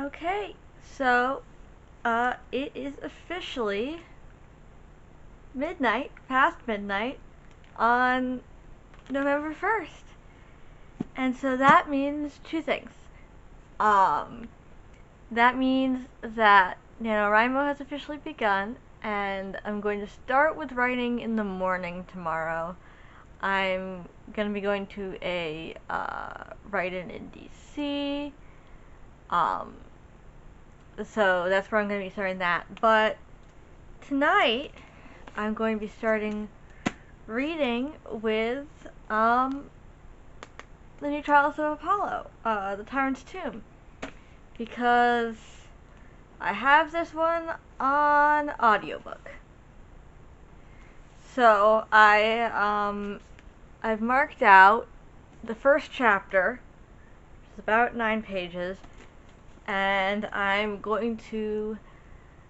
Okay, so it is officially midnight, past midnight, on November 1st. And so that means two things. That means that NaNoWriMo has officially begun, and I'm going to start with writing in the morning tomorrow. I'm going to be going to a write-in DC. So that's where I'm going to be starting that. But tonight, I'm going to be starting reading with the new Trials of Apollo, the Tyrant's Tomb, because I have this one on audiobook. So I've marked out the first chapter, which is about 9 pages, and I'm going to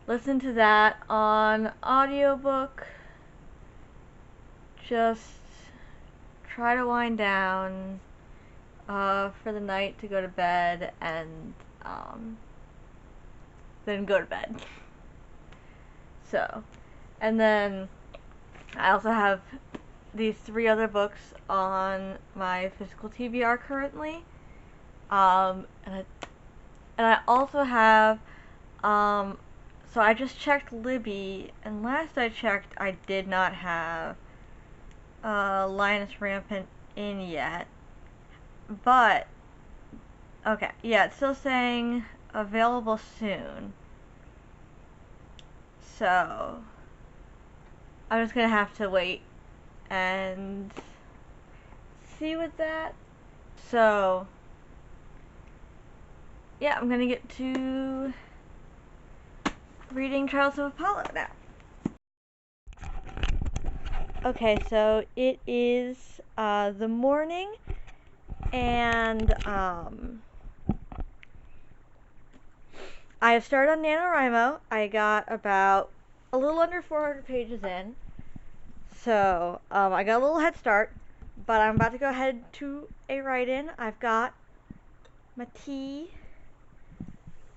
listen to that on audiobook. Just try to wind down for the night to go to bed, and then go to bed. So, and then I also have these 3 other books on my physical TBR currently, and I also have so I just checked Libby, and last I checked I did not have Linus Rampant in yet, but okay, yeah, it's still saying available soon, so I'm just gonna have to wait and see with that. So yeah, I'm gonna get to reading Trials of Apollo now. Okay, so it is the morning, and I have started on NaNoWriMo. I got about a little under 400 pages in, so I got a little head start, but I'm about to go ahead to a write-in. I've got my tea.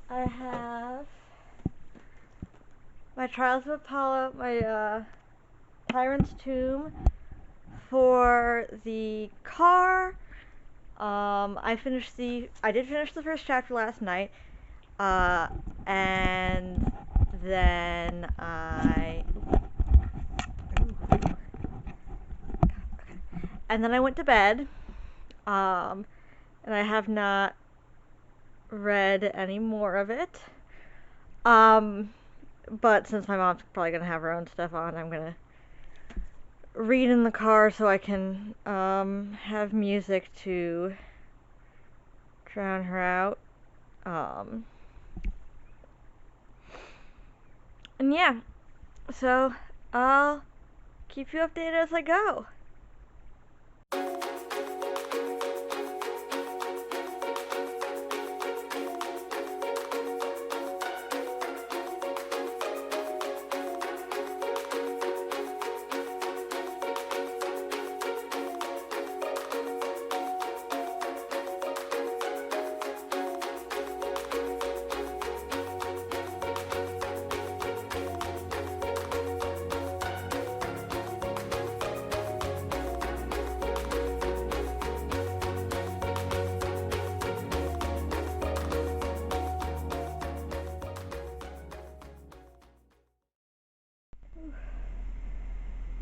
I have my Trials of Apollo, my Tyrant's Tomb for the car. I did finish the first chapter last night, and then I went to bed, and I have not read any more of it. But since my mom's probably gonna have her own stuff on, I'm gonna read in the car so I can have music to drown her out. And yeah, so I'll keep you updated as I go.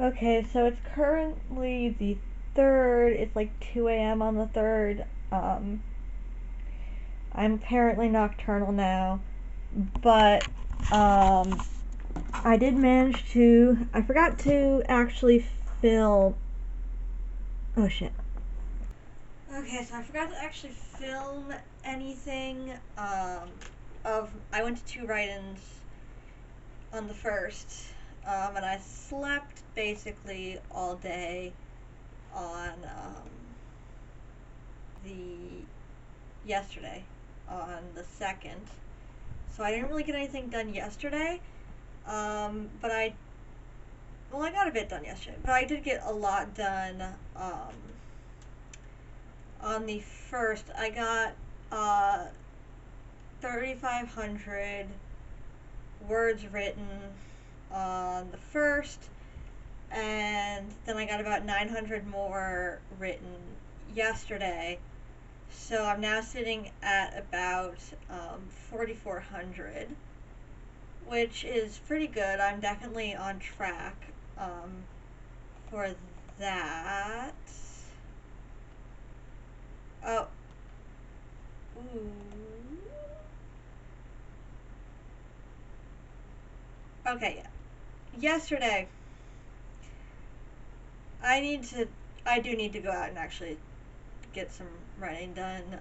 Okay, so it's currently the 3rd. It's like 2 a.m. on the 3rd. I'm apparently nocturnal now, but I did manage to. I forgot to actually film. Oh shit. Okay, so I forgot to actually film anything. I went to 2 write-ins on the 1st. And I slept basically all day on yesterday, on the 2nd. So I didn't really get anything done yesterday, but I got a bit done yesterday, but I did get a lot done on the 1st. I got 3,500 words written on the first, and then I got about 900 more written yesterday. So I'm now sitting at about 4,400, which is pretty good. I'm definitely on track for that. Oh. Ooh. Okay, yeah. Yesterday, I do need to go out and actually get some writing done.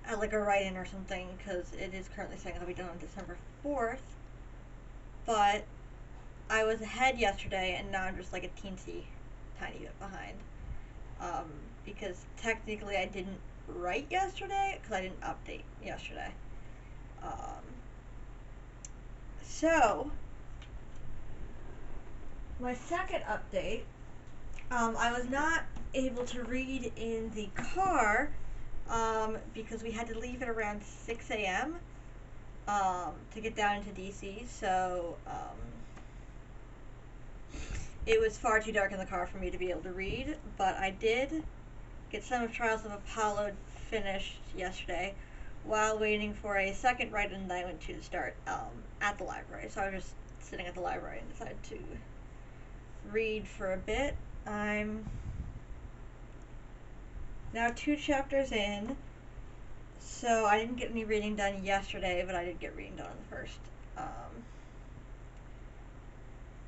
At like a write-in or something, because it is currently saying I'll be done on December 4th. But I was ahead yesterday, and now I'm just like a teensy tiny bit behind. Because technically I didn't write yesterday, because I didn't update yesterday. So, my second update, I was not able to read in the car because we had to leave at around 6 a.m. To get down into DC, so it was far too dark in the car for me to be able to read, but I did get some of Trials of Apollo finished yesterday while waiting for a second write-in that I went to start at the library. So I was just sitting at the library and decided to read for a bit. I'm now 2 chapters in, so I didn't get any reading done yesterday, but I did get reading done on the first.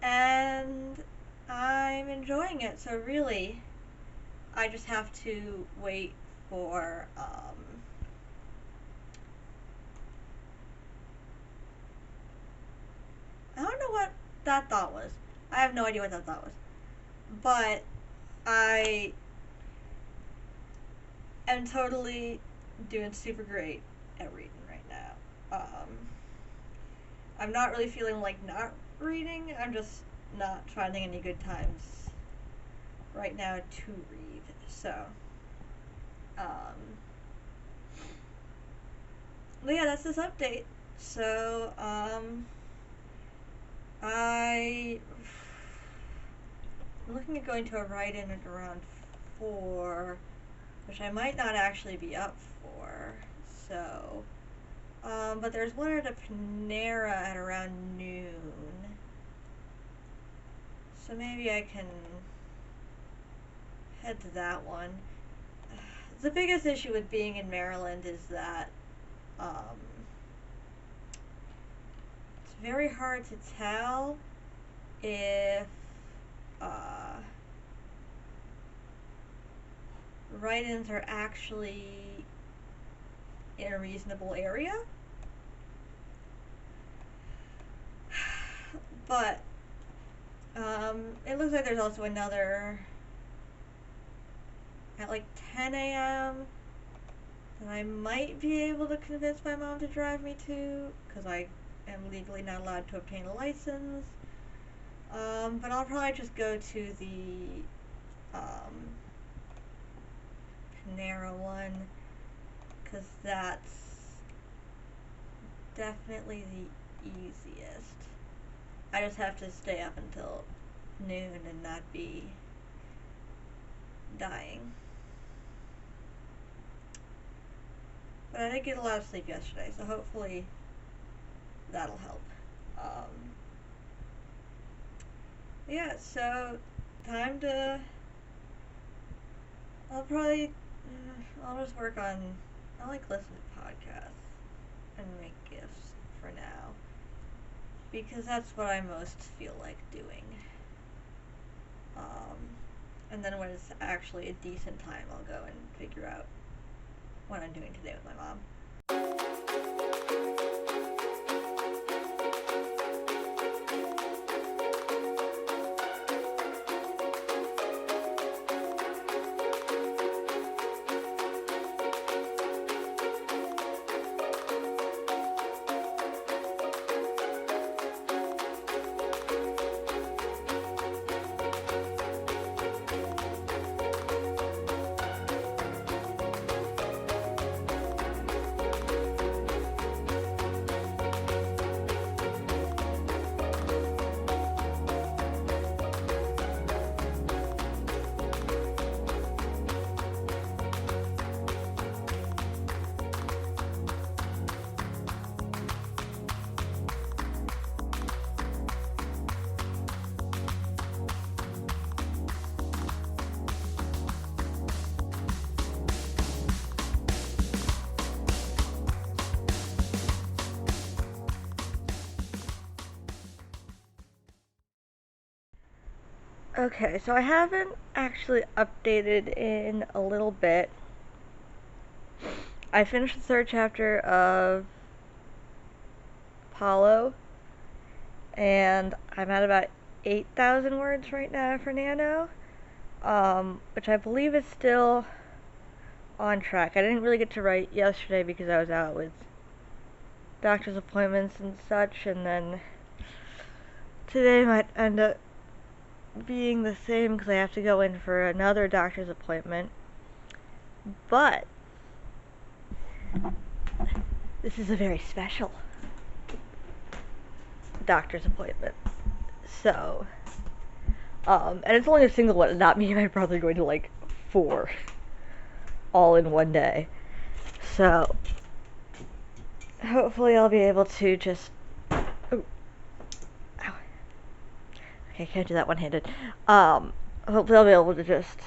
And I'm enjoying it, so really, I just have to wait for, I don't know what that thought was. I have no idea what that thought was. But I am totally doing super great at reading right now. I'm not really feeling like not reading. I'm just not finding any good times right now to read. So, but yeah, that's this update. So, I'm looking at going to a write-in at around 4, which I might not actually be up for. So, but there's one at a Panera at around noon. So maybe I can head to that one. The biggest issue with being in Maryland is that it's very hard to tell if write-ins are actually in a reasonable area. But it looks like there's also another at like 10 a.m. that I might be able to convince my mom to drive me to, because I am legally not allowed to obtain a license. But I'll probably just go to the Panera one, because that's definitely the easiest. I just have to stay up until noon and not be dying. But I did get a lot of sleep yesterday, so hopefully that'll help. Yeah, so time to, I'll just work on, I like listening to podcasts and make gifts for now, because that's what I most feel like doing. And then when it's actually a decent time, I'll go and figure out what I'm doing today with my mom. Okay, so I haven't actually updated in a little bit. I finished the third chapter of Apollo, and I'm at about 8,000 words right now for Nano, which I believe is still on track. I didn't really get to write yesterday because I was out with doctor's appointments and such, and then today might end up being the same because I have to go in for another doctor's appointment. But this is a very special doctor's appointment. So, and it's only a single one, not me and my brother going to like 4 all in one day. So, hopefully I'll be able to just, oh, ow. Okay, can't do that one-handed. Hopefully I'll be able to just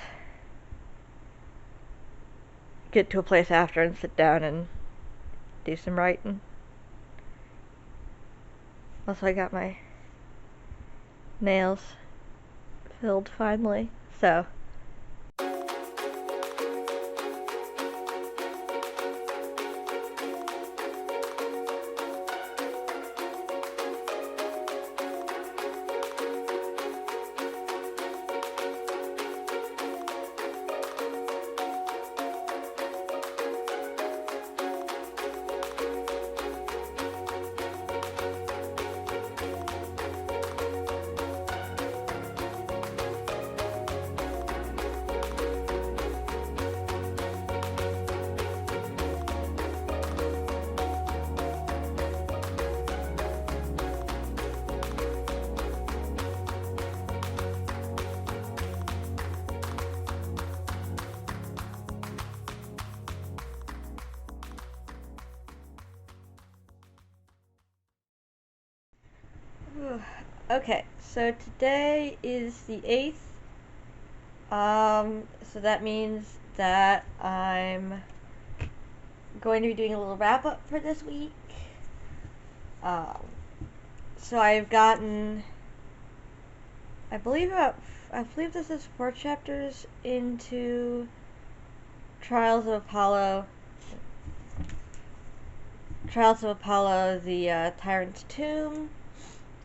get to a place after and sit down and do some writing. Also, I got my nails filled finally, so. Okay, so today is the 8th. So that means that I'm going to be doing a little wrap up for this week. So I've gotten, I believe this is 4 chapters into Trials of Apollo, the Tyrant's Tomb.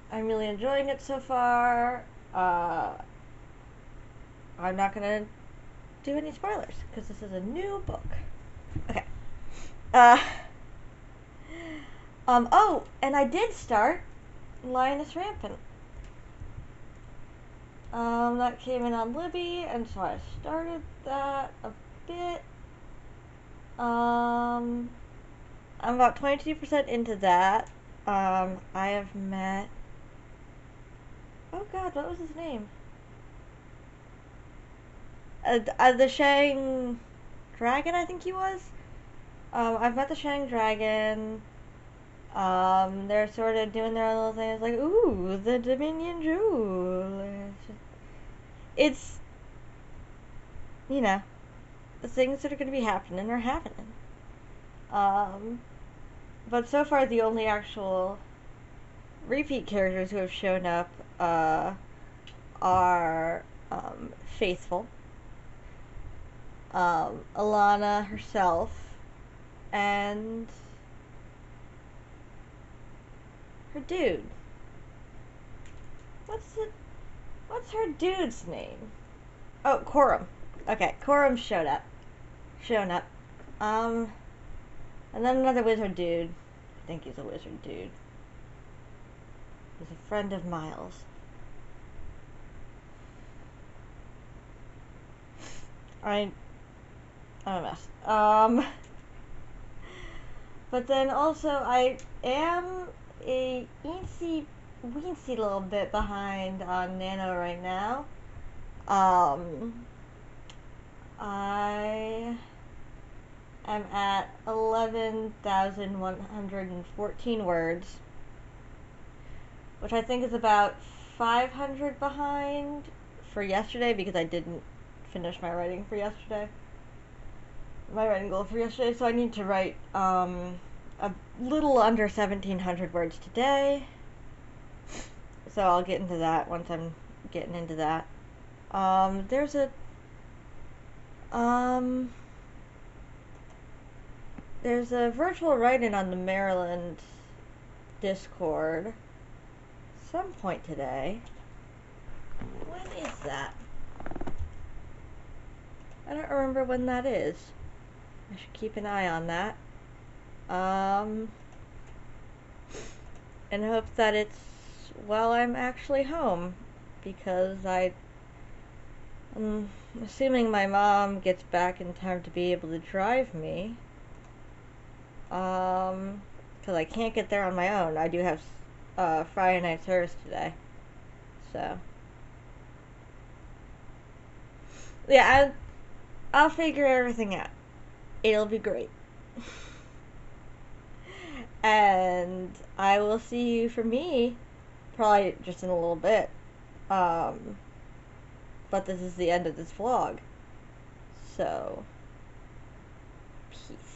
I'm really enjoying it so far. I'm not gonna do any spoilers because this is a new book. Okay. Oh, and I did start Lioness Rampant. That came in on Libby, and so I started that a bit. I'm about 22% into that. I have met, oh god, what was his name? The Shang Dragon, I think he was. I've met the Shang Dragon. They're sort of doing their own little thing. It's like, ooh, the Dominion Jewel. It's, you know, the things that are going to be happening are happening. But so far the only actual repeat characters who have shown up are Faithful, Alana herself, and her dude. What's her dude's name? Oh, Corum. Okay, Corum shown up. And then another wizard dude. I think he's a wizard dude. He's a friend of Miles. I'm a mess. But then also I am a weensy little bit behind on Nano right now. I am at 11,114 words, which I think is about 500 behind for yesterday because I didn't finish my writing for yesterday. My writing goal for yesterday, so I need to write a little under 1,700 words today. So I'll get into that once I'm getting into that. There's a um there's a virtual write-in on the Maryland Discord some point today. When is that? I don't remember when that is. I should keep an eye on that. And hope that it's while I'm actually home, because I'm assuming my mom gets back in time to be able to drive me. Because I can't get there on my own. I do have Friday night service today, so yeah, I'll figure everything out. It'll be great. And I will see you for me probably just in a little bit. But this is the end of this vlog. So, peace.